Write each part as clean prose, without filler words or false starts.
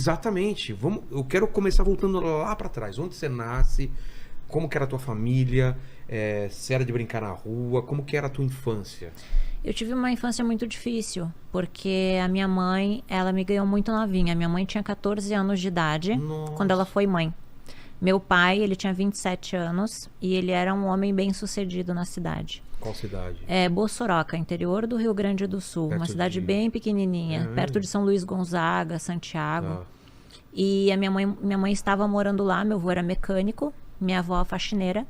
Exatamente. Eu quero começar voltando lá pra trás. Onde você nasce? Como que era a tua família? Se era de brincar na rua? Como que era a tua infância? Eu tive uma infância muito difícil, porque a minha mãe, ela me ganhou muito novinha. Minha mãe tinha 14 anos de idade quando ela Nossa. foi mãe. Meu pai, ele tinha 27 anos e ele era um homem bem-sucedido na cidade. Qual cidade? É Bossoroca, interior do Rio Grande do Sul. Uma Perto cidade de... bem pequenininha, É perto mesmo? de São Luís Gonzaga, Santiago. Tá. E a minha mãe estava morando lá, meu avô era mecânico, minha avó faxineira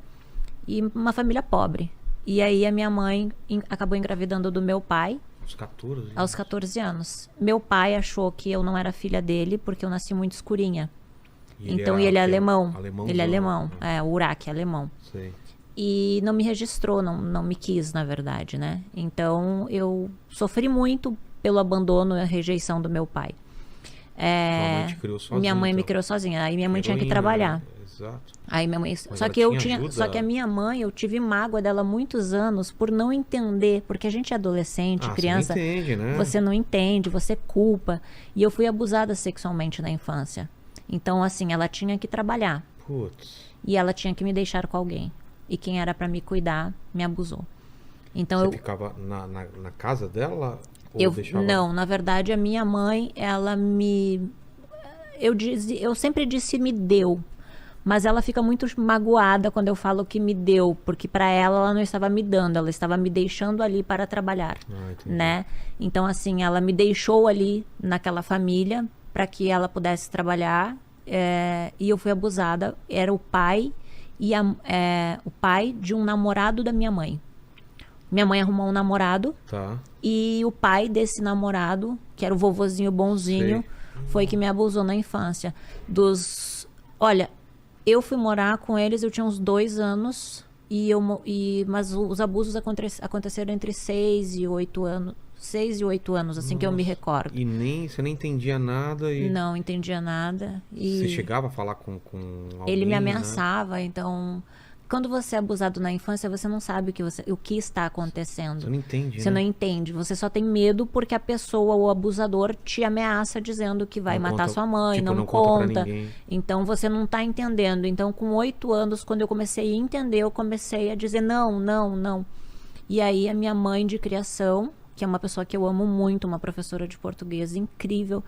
e uma família pobre. E aí a minha mãe acabou engravidando do meu pai Uns 14 aos anos. 14 anos. Meu pai achou que eu não era filha dele porque eu nasci muito escurinha. E Então, era e ele é o quê? alemão. Alemãozão, Ele é alemão. né? O Uraque é alemão. Sei. E não me registrou, não me quis, na verdade, né? Então, eu sofri muito pelo abandono e a rejeição do meu pai. Tua mãe te criou sozinha, Minha mãe me então. criou sozinha. Aí minha mãe tinha que Heroína, trabalhar. né? Exato. Aí minha mãe, Mas só ela que eu tinha tinha, ajuda? só que a minha mãe, eu tive mágoa dela há muitos anos por não entender, porque a gente é adolescente, criança, Você não entende, né? você não entende, você culpa. E eu fui abusada sexualmente na infância. Então, assim, ela tinha que trabalhar Putz. e ela tinha que me deixar com alguém. E quem era pra me cuidar me abusou. Então Você eu ficava na casa dela? Ou deixava... não, na verdade a minha mãe, ela me eu sempre disse me deu, mas ela fica muito magoada quando eu falo que me deu, porque para ela não estava me dando, ela estava me deixando ali para trabalhar, Entendi. né? Então assim, ela me deixou ali naquela família para que ela pudesse trabalhar, e eu fui abusada. Era o pai o pai de um namorado da minha mãe. Minha mãe arrumou um namorado. Tá. E o pai desse namorado, que era o vovozinho bonzinho, Sei. foi que me abusou na infância. Olha, eu fui morar com eles, eu tinha uns 2 anos, mas os abusos aconteceram entre 6 e 8 anos. 6 e 8 anos, assim que eu me recordo. E você nem entendia nada e... Não entendia nada. Você E chegava a falar com alguém, ele me né? ameaçava, então... Quando você é abusado na infância, você não sabe o que está acontecendo. Você não entende, Você né? não entende. Você só tem medo porque a pessoa, o abusador, te ameaça dizendo que vai Não matar conta- sua mãe, tipo, não não conta pra conta. ninguém. Então você não está entendendo. Então, com 8 anos, quando eu comecei a entender, eu comecei a dizer não, não, não. E aí a minha mãe de criação, que é uma pessoa que eu amo muito, uma professora de português incrível,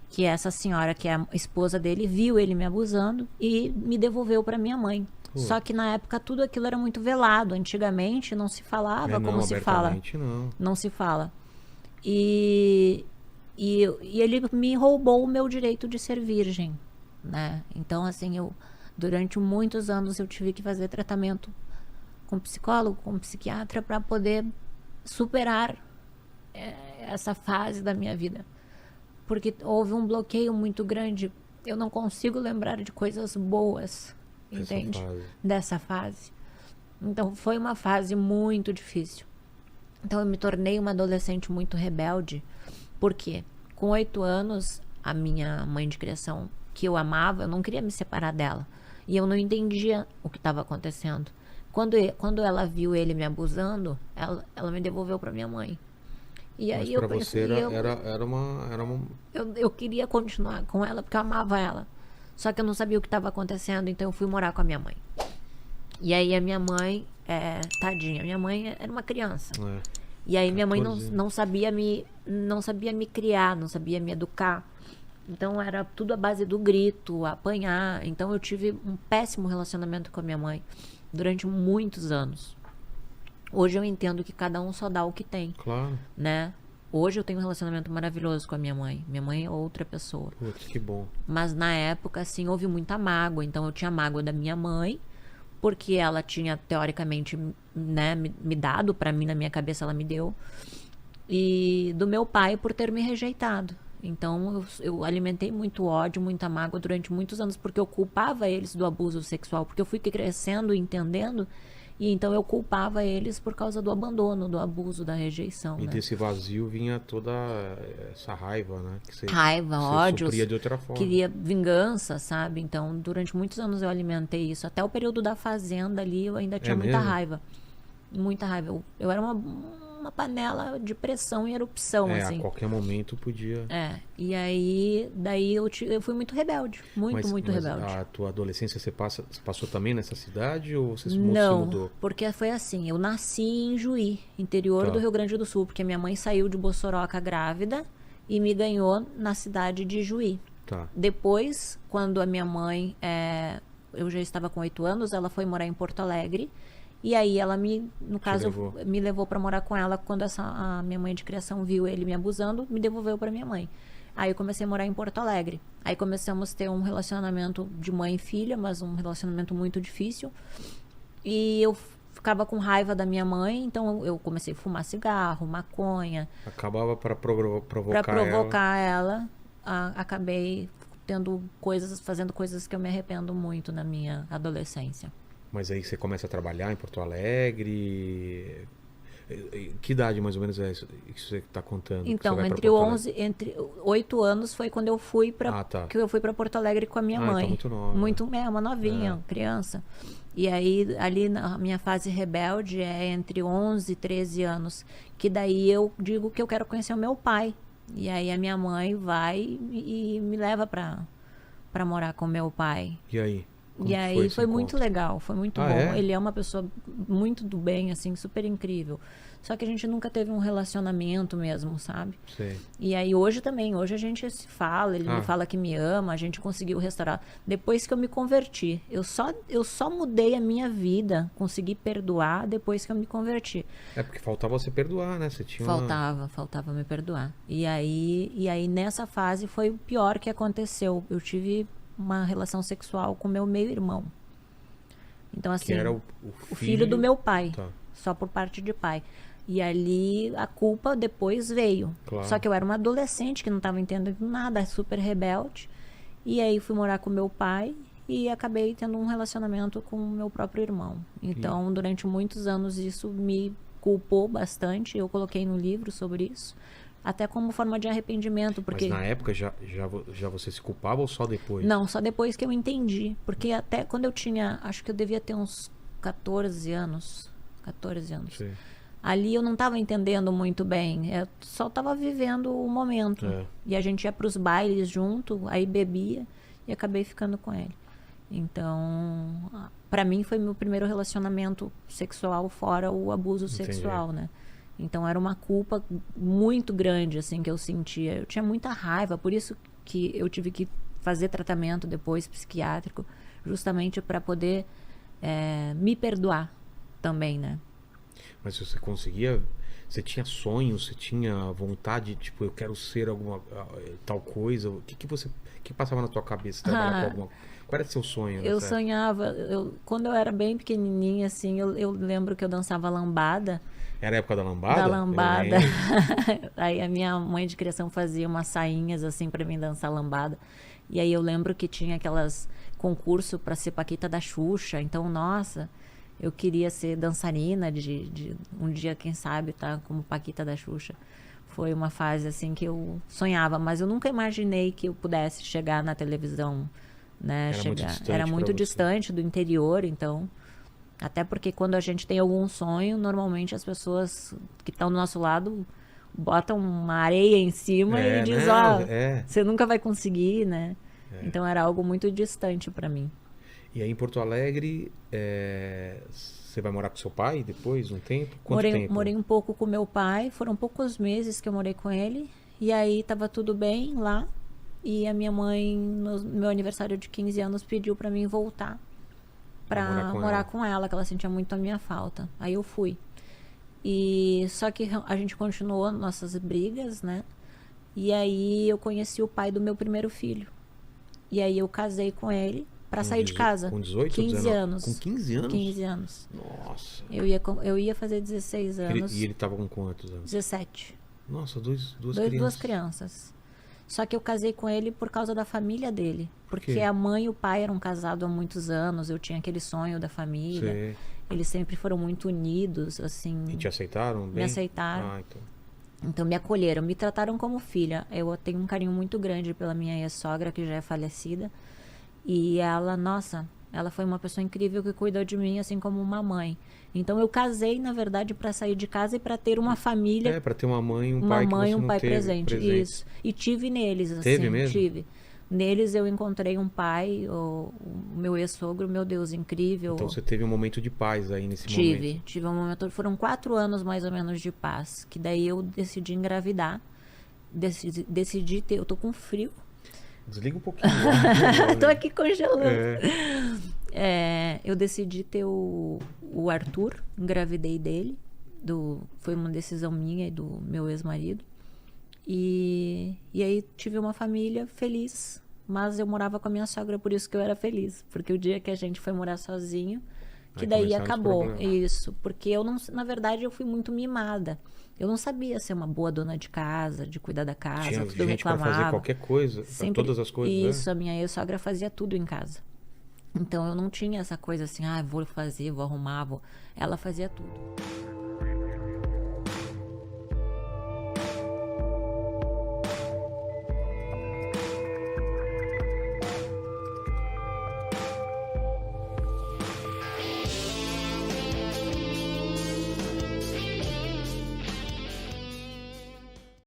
que é essa senhora, que é a esposa dele, viu ele me abusando e me devolveu para minha mãe. Só que na época tudo aquilo era muito velado. Antigamente não se falava como se fala. Abertamente, não. Não se fala. E ele me roubou o meu direito de ser virgem, né? Então, assim, durante muitos anos eu tive que fazer tratamento com psicólogo, com psiquiatra, para poder superar essa fase da minha vida. Porque houve um bloqueio muito grande. Eu não consigo lembrar de coisas boas, entende? Dessa fase. Então foi uma fase muito difícil. Então eu me tornei uma adolescente muito rebelde. Por quê? Com 8 anos, a minha mãe de criação, que eu amava, eu não queria me separar dela. E eu não entendia o que estava acontecendo. Quando ela viu ele me abusando, ela me devolveu para minha mãe. E Mas aí pra você era uma... eu queria continuar com ela porque eu amava ela. Só que eu não sabia o que estava acontecendo, então eu fui morar com a minha mãe. E aí a minha mãe, tadinha, minha mãe era uma criança. E aí minha mãe não sabia me criar, não sabia me educar. Então era tudo à base do grito, apanhar. Então eu tive um péssimo relacionamento com a minha mãe durante muitos anos. Hoje eu entendo que cada um só dá o que tem. Claro. Né? Hoje eu tenho um relacionamento maravilhoso com a minha mãe. Minha mãe é outra pessoa. Putz, que bom. Mas na época, assim, houve muita mágoa. Então eu tinha mágoa da minha mãe, porque ela tinha, teoricamente, né, me dado pra mim, na minha cabeça ela me deu. E do meu pai por ter me rejeitado. Então eu alimentei muito ódio, muita mágoa durante muitos anos, porque eu culpava eles do abuso sexual. Porque eu fui crescendo e entendendo. E então eu culpava eles por causa do abandono, do abuso, da rejeição. E né? desse vazio vinha toda essa raiva, né? Que você ódio, supria de outra forma. queria vingança, sabe? Então, durante muitos anos eu alimentei isso. Até o período da fazenda ali, eu ainda tinha muita mesmo? raiva. Muita raiva. Eu era uma uma panela de pressão em erupção, É, assim. a qualquer momento podia. E aí, daí eu fui muito rebelde. Muito, muito Mas rebelde. a tua adolescência você passou também nessa cidade ou você se Não, mudou? porque foi assim, eu nasci em Juí, interior Tá. do Rio Grande do Sul, porque minha mãe saiu de Bossoroca grávida e me ganhou na cidade de Juí. Tá. Depois, quando a minha mãe, eu já estava com 8 anos, ela foi morar em Porto Alegre. E aí ela no caso, levou. me levou para morar com ela quando a minha mãe de criação viu ele me abusando, me devolveu para minha mãe. Aí eu comecei a morar em Porto Alegre. Aí começamos a ter um relacionamento de mãe e filha, mas um relacionamento muito difícil. E eu ficava com raiva da minha mãe, então eu comecei a fumar cigarro, maconha. Acabava para Para provocar provocar ela, acabei fazendo coisas que eu me arrependo muito na minha adolescência. Mas aí você começa a trabalhar em Porto Alegre. Que idade mais ou menos é isso que você está contando? Então, que você vai pra entre Porto Alegre? entre 8 anos foi quando eu fui para Tá. que eu fui para Porto Alegre com a minha mãe. Então muito nova. Uma novinha, criança. E aí ali na minha fase rebelde é entre 11 e 13 anos, que daí eu digo que eu quero conhecer o meu pai. E aí a minha mãe vai e me leva para morar com meu pai. E aí? Como E que aí esse foi muito encontro? legal, foi muito bom. É? Ele é uma pessoa muito do bem, assim, super incrível. Só que a gente nunca teve um relacionamento mesmo, sabe? Sei. E aí hoje também, hoje a gente se fala, ele me Ah. fala que me ama, a gente conseguiu restaurar. Depois que eu me converti, eu só mudei a minha vida, consegui perdoar depois que eu me converti. É porque faltava você perdoar, né? Você tinha uma... Faltava me perdoar. E aí nessa fase foi o pior que aconteceu. Eu tive uma relação sexual com meu meio-irmão. Então assim, Que era o o filho do meu pai, Tá. só por parte de pai. E ali a culpa depois veio. Claro. Só que eu era uma adolescente que não estava entendendo nada, super rebelde. E aí fui morar com meu pai e acabei tendo um relacionamento com o meu próprio irmão. Então, durante muitos anos isso me culpou bastante. Eu coloquei no livro sobre isso, até como forma de arrependimento, porque Mas na época já você se culpava ou só depois? não, só depois que eu entendi. Porque até quando eu tinha, acho que eu devia ter uns 14 anos. 14 anos. Sei. Ali eu não estava entendendo muito bem. Eu só estava vivendo o momento. É. E a gente ia para os bailes junto, aí bebia e acabei ficando com ele. Então, para mim foi meu primeiro relacionamento sexual fora o abuso Entendi. sexual, né? Então era uma culpa muito grande assim que eu sentia. Eu tinha muita raiva, por isso que eu tive que fazer tratamento depois psiquiátrico, justamente para poder me perdoar também, né? Mas você conseguia... Você tinha sonhos, você tinha vontade, tipo, eu quero ser alguma tal coisa. O que passava na tua cabeça? Trabalhar com alguma... Qual era seu sonho? Eu nessa época? sonhava, quando eu era bem pequenininha, assim, eu lembro que eu dançava lambada. Era a época da lambada? Da Eu lambada. lembro. Aí a minha mãe de criação fazia umas sainhas, assim, pra mim dançar lambada. E aí eu lembro que tinha aquelas concurso pra ser Paquita da Xuxa. Então, nossa, eu queria ser dançarina de um dia, quem sabe, tá como Paquita da Xuxa. Foi uma fase, assim, que eu sonhava. Mas eu nunca imaginei que eu pudesse chegar na televisão, né? Era muito distante Era pra muito você. distante do interior, então... Até porque quando a gente tem algum sonho, normalmente as pessoas que estão do nosso lado botam uma areia em cima e diz, ó, você nunca vai conseguir, né? Então era algo muito distante para mim. E aí em Porto Alegre, você vai morar com seu pai depois, um tempo? Quanto tempo? Morei um pouco com meu pai, foram poucos meses que eu morei com ele. E aí tava tudo bem lá. E a minha mãe, no meu aniversário de 15 anos, pediu para mim voltar pra morar com ela, que ela sentia muito a minha falta. Aí eu fui. E só que a gente continuou nossas brigas, né? E aí eu conheci o pai do meu primeiro filho. E aí eu casei com ele pra sair de casa. Com 18 15 19? anos. Com 15 anos? 15 anos. Nossa. Eu ia fazer 16 anos. E ele tava com quantos anos? 17. Nossa, duas Duas crianças. Só que eu casei com ele por causa da família dele. Porque quê? a mãe e o pai eram casados há muitos anos. Eu tinha aquele sonho da família. Sei. Eles sempre foram muito unidos, assim. E te aceitaram bem? Me aceitaram. Ah, então. Então me acolheram, me trataram como filha. Eu tenho um carinho muito grande pela minha ex-sogra, que já é falecida. E ela, nossa, Ela foi uma pessoa incrível que cuidou de mim, assim como uma mãe. Então eu casei, na verdade, para sair de casa e para ter uma família. Para ter uma mãe e um uma pai que mãe e você um não pai teve presente. Isso. E tive neles, assim. Teve mesmo? Tive. Neles eu encontrei um pai, o meu ex-sogro, meu Deus, incrível. Então você teve um momento de paz aí nesse momento. Tive um momento. Foram 4 anos mais ou menos de paz. Que daí eu decidi engravidar. Decidi ter. Eu tô com frio. Desliga um pouquinho. Tô aqui congelando. Eu decidi ter o Arthur, engravidei dele. Foi uma decisão minha e do meu ex-marido. E aí tive uma família feliz. Mas eu morava com a minha sogra, por isso que eu era feliz. Porque o dia que a gente foi morar sozinho, que Aí daí começaram os acabou. problemas. Isso. Porque eu não, na verdade, eu fui muito mimada. Eu não sabia ser uma boa dona de casa, de cuidar da casa, Tinha tudo eu gente para reclamava. fazer qualquer coisa, Sempre todas as coisas. isso, a minha ex-sogra fazia tudo em casa. Então eu não tinha essa coisa assim, vou fazer, vou arrumar, Ela fazia tudo.